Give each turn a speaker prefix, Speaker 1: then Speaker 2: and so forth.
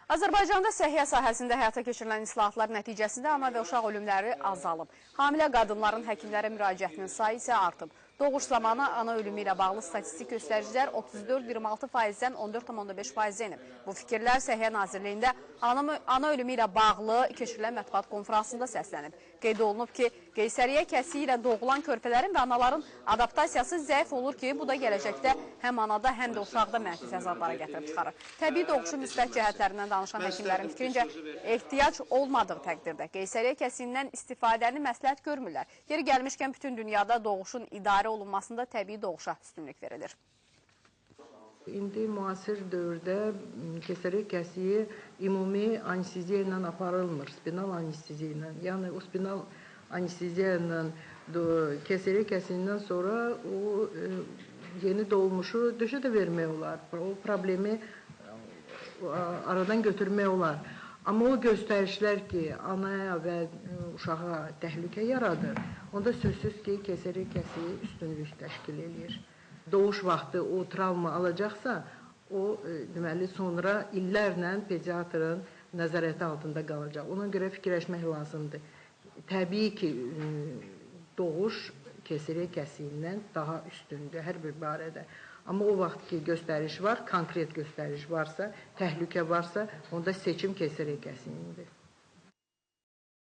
Speaker 1: Azərbaycanda səhiyyə sahəsində həyata keçirilən islahatlar nəticəsində ana və uşaq ölümləri azalıb. Hamilə qadınların həkimlərə müraciətinin sayı isə artıb. Doğuş zamanı ana ölümü ilə bağlı statistik göstəricilər 34,26%-dən 14,5%-ə enib. Bu fikirlər Səhiyyə Nazirliyində ana ölümü ilə bağlı keçirilən mətbuat konferansında səslənib. Qeyd olunub ki, qeysəriyyə kəsiyi ilə doğulan körpələrin və anaların adaptasiyası zəif olur ki, bu da gələcəkdə həm anada, həm də uşaqda mənfi təzadlara gətirib çıxarır. Təbii doğuşun müsbət cəhətlərindən danışan həkimlərin fikrincə, ehtiyac olmadığı təqdirdə qeysəriyyə kəsiyindən istifadəni məsləhət görmürlər. Yeri gəlmişkən bütün dünyada doğuşun idarə olunmasında təbii doğuşa üstünlük verilir.
Speaker 2: İndi müasir dövrdə keysəriyyə kəsiyi ümumi anesteziya ilə aparılmır, spinal anesteziya ilə. Yəni o spinal anesteziya ilə keysəriyyə kəsiyindən sonra o yeni doğulmuşu döşə də vermək olar. O problemi aradan götürmək olar. Amma o göstərişlər ki, anaya və uşağa təhlükə yaradır, onda sözsüz ki, keysəriyyə kəsiyi üstünlük təşkil edir. Doğuş vaxtı o travma alacaqsa, o deməli sonra illərlə pediatrın nəzarəti altında qalacaq. Ona görə fikirləşmək lazımdır. Təbii ki, doğuş keysəriyyə kəsiyindən daha üstündür hər bir barədə. Amma o vaxt ki, göstəriş var, konkret göstəriş varsa, təhlükə varsa, onda seçim keysəriyyə kəsiyidir.